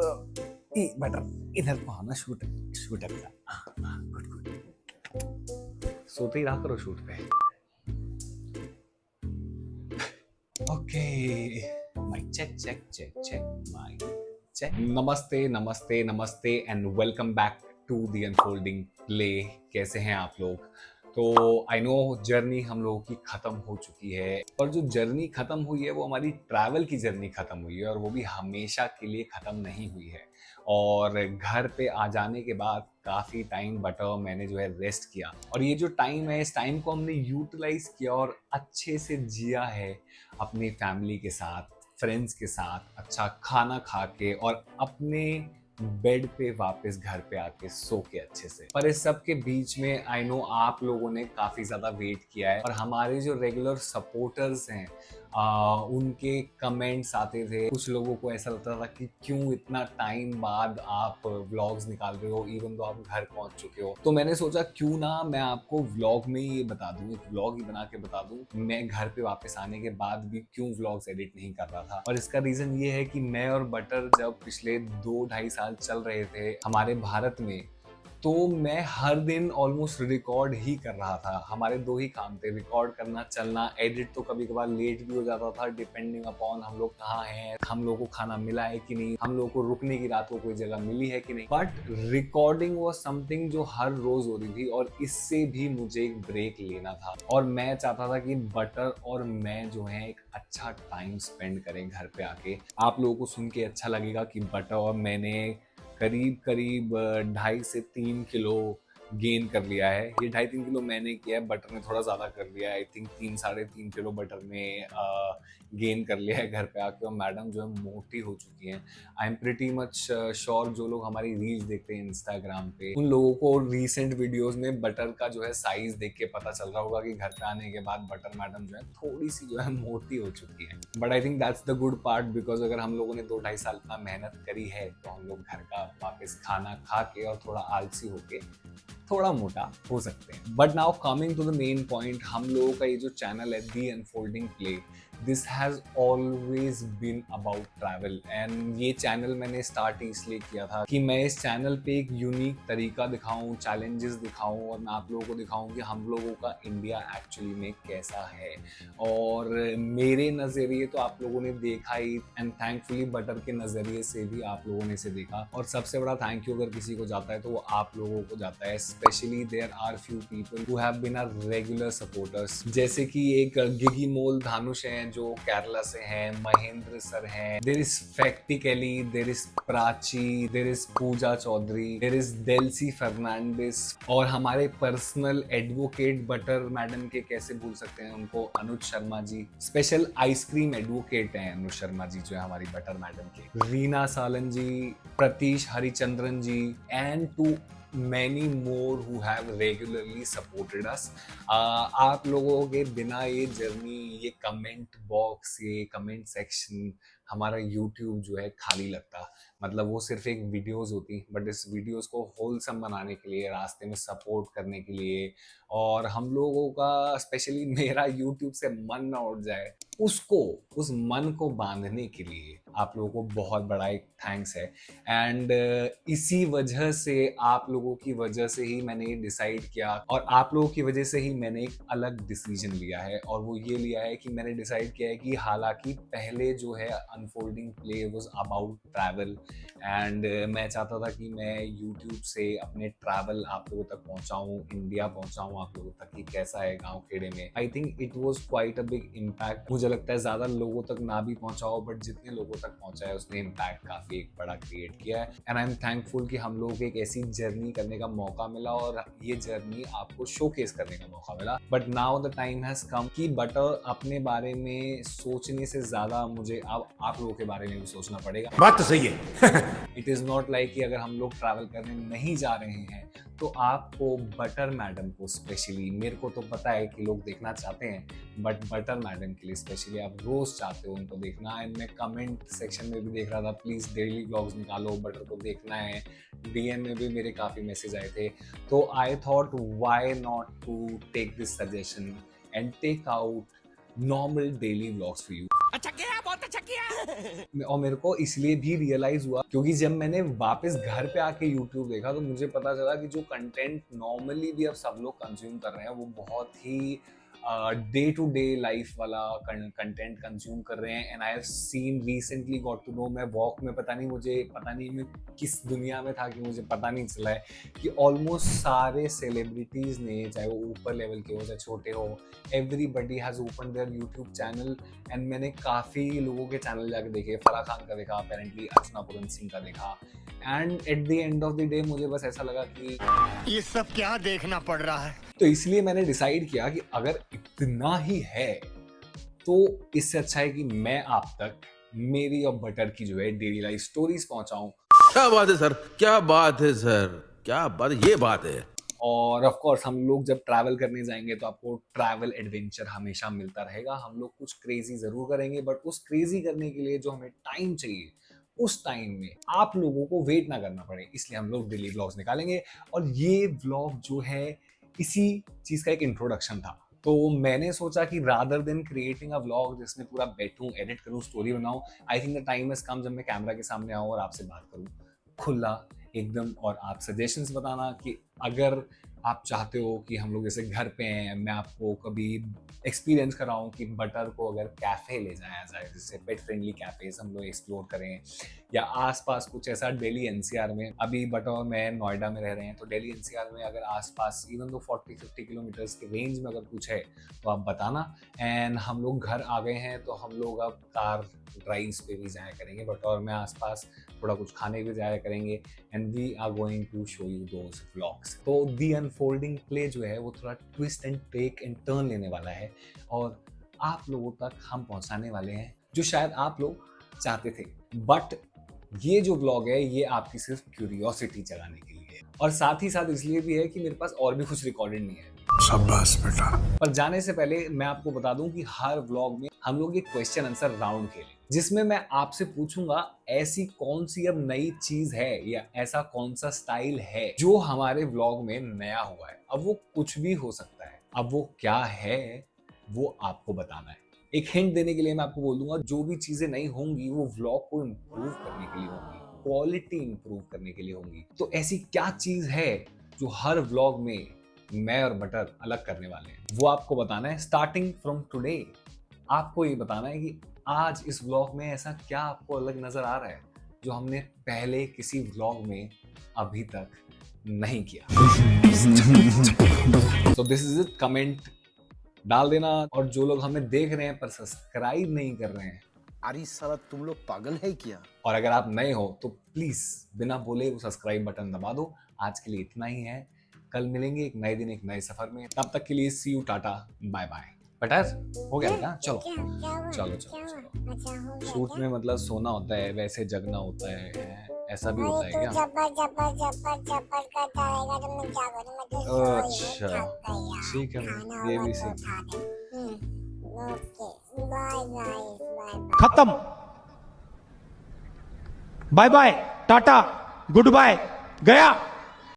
Butter इधर को आना, शूट शूट अपना। गुड गुड, सोते ही रहा करो शूट पे। Okay, mic check check check check, mic check. नमस्ते नमस्ते नमस्ते and welcome back to the unfolding play. कैसे हैं आप लोग? तो आई नो जर्नी हम लोगों की खत्म हो चुकी है, और जो जर्नी खत्म हुई है वो हमारी ट्रैवल की जर्नी खत्म हुई है, और वो भी हमेशा के लिए खत्म नहीं हुई है। और घर पे आ जाने के बाद काफ़ी टाइम बटा मैंने जो है रेस्ट किया, और ये जो टाइम है इस टाइम को हमने यूटिलाइज किया और अच्छे से जिया है अपनी फैमिली के साथ, फ्रेंड्स के साथ, अच्छा खाना खा के और अपने बेड पे वापस घर पे आके सो के अच्छे से। पर इस सब के बीच में आई नो आप लोगों ने काफ़ी ज़्यादा वेट किया है, और हमारे जो रेगुलर सपोर्टर्स हैं उनके कमेंट्स आते थे। कुछ लोगों को ऐसा लगता था कि क्यों इतना टाइम बाद आप व्लॉग्स निकाल रहे हो, इवन तो आप घर पहुंच चुके हो। तो मैंने सोचा क्यों ना मैं आपको व्लॉग में ही ये बता दूं, एक व्लॉग ही बना के बता दूं मैं घर पे वापस आने के बाद भी क्यों व्लॉग्स एडिट नहीं कर रहा था। और इसका रीज़न ये है कि मैं और बटर जब पिछले 2-2.5 साल चल रहे थे हमारे भारत में, तो मैं हर दिन ऑलमोस्ट रिकॉर्ड ही कर रहा था। हमारे दो ही काम थे, रिकॉर्ड करना, चलना। एडिट तो कभी कभार लेट भी हो जाता था डिपेंडिंग अपॉन हम लोग कहाँ हैं, हम लोग को खाना मिला है कि नहीं, हम लोग को रुकने की रात को कोई जगह मिली है कि नहीं। बट रिकॉर्डिंग वॉज समथिंग जो हर रोज हो रही थी, और इससे भी मुझे एक ब्रेक लेना था। और मैं चाहता था कि बटर और मैं जो है एक अच्छा टाइम स्पेंड करें घर पे आके। आप लोगों को सुन के अच्छा लगेगा कि बटर और मैंने करीब करीब 2.5 से 3 किलो गेन कर लिया है। ये 2.5-3 किलो मैंने किया है, बटर ने थोड़ा ज़्यादा कर लिया है। आई थिंक 3-3.5 किलो बटर ने गेन कर लिया है घर पे आके, और मैडम जो है मोटी हो चुकी हैं। I am pretty much sure जो लोग हमारी रील्स देखते हैं इंस्टाग्राम पे, उन लोगों को रिसेंट वीडियोस में बटर का जो है साइज देख के पता चल रहा होगा कि घर पे आने के बाद बटर मैडम जो है थोड़ी सी जो है मोटी हो चुकी है। But I think that's the good part, because अगर हम लोगों ने 2-2.5 साल इतना मेहनत करी है तो हम लोग घर का वापस खाना खा के और थोड़ा आलसी होके थोड़ा मोटा हो सकते हैं। But now coming to the main point, हम लोगों का ये जो चैनल है the unfolding play, this has always been about travel. And ये चैनल मैंने स्टार्ट इसलिए किया था कि मैं इस चैनल पे एक यूनिक तरीका दिखाऊं, चैलेंजेस दिखाऊं, और मैं आप लोगों को दिखाऊं कि हम लोगों का इंडिया एक्चुअली में कैसा है। और मेरे नज़रिए तो आप लोगों ने देखा ही, एंड थैंकफुली बटर के नज़रिए से भी आप लोगों ने इसे देखा। और सबसे बड़ा थैंक यू अगर किसी को जाता है तो वो आप लोगों को जाता है। Especially there are few people who have been our regular supporters, जैसे कि एक गिगी मोल धानुष हैं जो केरला से हैं, महेंद्र सर हैं, there is practically, there is Prachi, there is Pooja Chaudhary, there is Delcy Fernandes, और हमारे पर्सनल एडवोकेट बटर मैडम के कैसे भूल सकते हैं उनको, Anuj Sharma ji. Special ice cream advocate हैं अनुज शर्मा जी जो है हमारी बटर मैडम के, Reena Salan ji, Prateesh Harichandran ji, and too many more who have regularly supported us। आप लोगों के बिना ये जर्नी, ये कमेंट बॉक्स, ये कमेंट सेक्शन, हमारा यूट्यूब जो है खाली लगता। मतलब वो सिर्फ एक वीडियोस होती, बट इस वीडियोस को होलसम बनाने के लिए, रास्ते में सपोर्ट करने के लिए, और हम लोगों का स्पेशली मेरा यूट्यूब से मन ना उठ जाए, उसको, उस मन को बांधने के लिए आप लोगों को बहुत बड़ा एक थैंक्स है। एंड इसी वजह से, आप लोगों की वजह से ही मैंने ये डिसाइड किया, और आप लोगों की वजह से ही मैंने एक अलग डिसीजन लिया है। और वो ये लिया है कि मैंने डिसाइड किया है कि हालांकि पहले जो है unfolding play was about travel, and मैं चाहता था कि मैं यूट्यूब से अपने ट्रैवल आप लोगों तक पहुंचाऊं, इंडिया पहुंचाऊं आप लोगों तक कि कैसा है गाँव खेड़े में। I think it was quite a big impact. मुझे लगता है ज्यादा लोगों तक ना भी पहुंचाओ, बट जितने लोगों तक पहुंचा है उसने इम्पैक्ट काफी एक बड़ा क्रिएट किया है। एंड आई एम थैंकफुल कि हम लोगों को एक ऐसी जर्नी करने का मौका मिला, और ये जर्नी आपको शोकेस करने का मौका मिला। But now the time has come कि बटर अपने बारे में सोचने से ज्यादा मुझे अब आप लोगों के बारे में भी सोचना पड़ेगा। बात तो सही है। इट इज नॉट लाइक कि अगर हम लोग ट्रैवल करने नहीं जा रहे हैं तो आपको बटर मैडम को स्पेशली, मेरे को तो पता है कि लोग देखना चाहते हैं, बट बटर मैडम के लिए स्पेशली आप रोज चाहते हो उनको देखना। एंड मैं कमेंट सेक्शन में भी देख रहा था, प्लीज डेली व्लॉग्स निकालो, बटर को देखना है। डीएम में भी मेरे काफी मैसेज आए थे, तो I thought why not to take this suggestion and take out normal daily vlogs for you. अच्छा क्या बहुत अच्छा किया। और मेरे को इसलिए भी रियलाइज हुआ क्योंकि जब मैंने वापस घर पे आके YouTube देखा तो मुझे पता चला कि जो कंटेंट नॉर्मली भी अब सब लोग कंज्यूम कर रहे हैं वो बहुत ही डे टू डे लाइफ वाला कंटेंट कंज्यूम कर रहे हैं। And I have seen recently got to know, मैं वॉक में पता नहीं मैं किस दुनिया में था कि मुझे पता नहीं चला है कि ऑलमोस्ट सारे सेलिब्रिटीज ने, चाहे वो ऊपर लेवल के हो चाहे छोटे हो, everybody has open there YouTube channel. And मैंने काफ़ी लोगों के चैनल जाके देखे, फराह खान का देखा, अपेरेंटली अर्चना पूरन सिंह का देखा। And at the end of the day मुझे बस ऐसा लगा कि ये सब क्या देखना पड़ रहा है। तो इसलिए मैंने डिसाइड किया कि अगर इतना ही है तो इससे अच्छा है कि मैं आप तक मेरी और बटर की जो है डेली लाइफ स्टोरीज पहुंचाऊं। क्या बात है सर, क्या बात है सर, क्या बात, ये बात है। और ऑफ कोर्स हम लोग जब ट्रैवल करने जाएंगे तो आपको ट्रैवल एडवेंचर हमेशा मिलता रहेगा। हम लोग कुछ क्रेजी जरूर करेंगे, बट उस क्रेजी करने के लिए जो हमें टाइम चाहिए उस टाइम में आप लोगों को वेट ना करना पड़े, इसलिए हम लोग डेली व्लॉग्स निकालेंगे। और ये व्लॉग जो है इसी चीज का एक इंट्रोडक्शन था। तो मैंने सोचा कि rather than creating a vlog जिसमें पूरा बैठूं, एडिट करूं, स्टोरी बनाऊं, I think the time is come जब मैं कैमरा के सामने आऊं और आपसे बात करूं खुला एकदम। और आप सजेशंस बताना कि अगर आप चाहते हो कि हम लोग जैसे घर पे हैं, मैं आपको कभी एक्सपीरियंस कराऊं कि बटर को अगर कैफ़े ले जाया जाए, जैसे पेट फ्रेंडली कैफ़ेज हम लोग एक्सप्लोर करें, या आसपास कुछ ऐसा दिल्ली एनसीआर में, अभी बटर और मैं नोएडा में रह रहे हैं, तो दिल्ली एनसीआर में अगर आसपास इवन दो 40-50 किलोमीटर्स के रेंज में अगर कुछ है तो आप बताना। एंड हम लोग घर आ गए हैं तो हम लोग अब कार ड्राइव्स पे भी जाया करेंगे, बट और मैं आसपास थोड़ा कुछ खाने भी जाया करेंगे। And we are going to show you those vlogs. तो दी अनफोल्डिंग प्ले जो है वो थोड़ा twist and take and turn लेने वाला है और आप लोगों तक हम पहुंचाने वाले हैं जो शायद आप लोग चाहते थे। बट ये जो व्लॉग है ये आपकी सिर्फ क्यूरियोसिटी जगाने के लिए है, और साथ ही साथ इसलिए भी है कि मेरे पास और भी कुछ रिकॉर्डेड नहीं है। शाबाश बेटा। पर जाने से पहले मैं आपको बता दूं कि हर व्लॉग में हम लोग एक क्वेश्चन आंसर राउंड खेलें, जिसमें मैं आपसे पूछूंगा ऐसी कौन सी अब नई चीज है या ऐसा कौन सा स्टाइल है जो हमारे व्लॉग में नया हुआ है। अब वो कुछ भी हो सकता है, अब वो क्या है वो आपको बताना है। एक हिंट देने के लिए मैं आपको बोल दूंगा, जो भी चीजें नहीं होंगी वो व्लॉग को इम्प्रूव करने के लिए होंगी, क्वालिटी इम्प्रूव करने के लिए होंगी। तो ऐसी क्या चीज है जो हर व्लॉग में मैं और बटर अलग करने वाले हैं, वो आपको बताना है। स्टार्टिंग फ्रॉम टुडे आपको ये बताना है कि आज इस व्लॉग में ऐसा क्या आपको अलग नजर आ रहा है जो हमने पहले किसी व्लॉग में अभी तक नहीं किया। So this is it, comment डाल देना। और जो लोग हमें देख रहे हैं पर सब्सक्राइब नहीं कर रहे हैं, अरे साला तुम लोग पागल है क्या। और अगर आप नए हो तो प्लीज बिना बोले वो सब्सक्राइब बटन दबा दो। आज के लिए इतना ही है, कल मिलेंगे एक नए दिन एक नए सफर में। तब तक के लिए see you, tata, bye bye. Butter हो गया क्या? चलो चलो चलो। शूट में मतलब सोना होता है, वैसे जगना होता है, ऐसा भी होता है क्या? अच्छा ठीक है, ये भी सीख। खत्म। Bye bye, tata, goodbye, गया।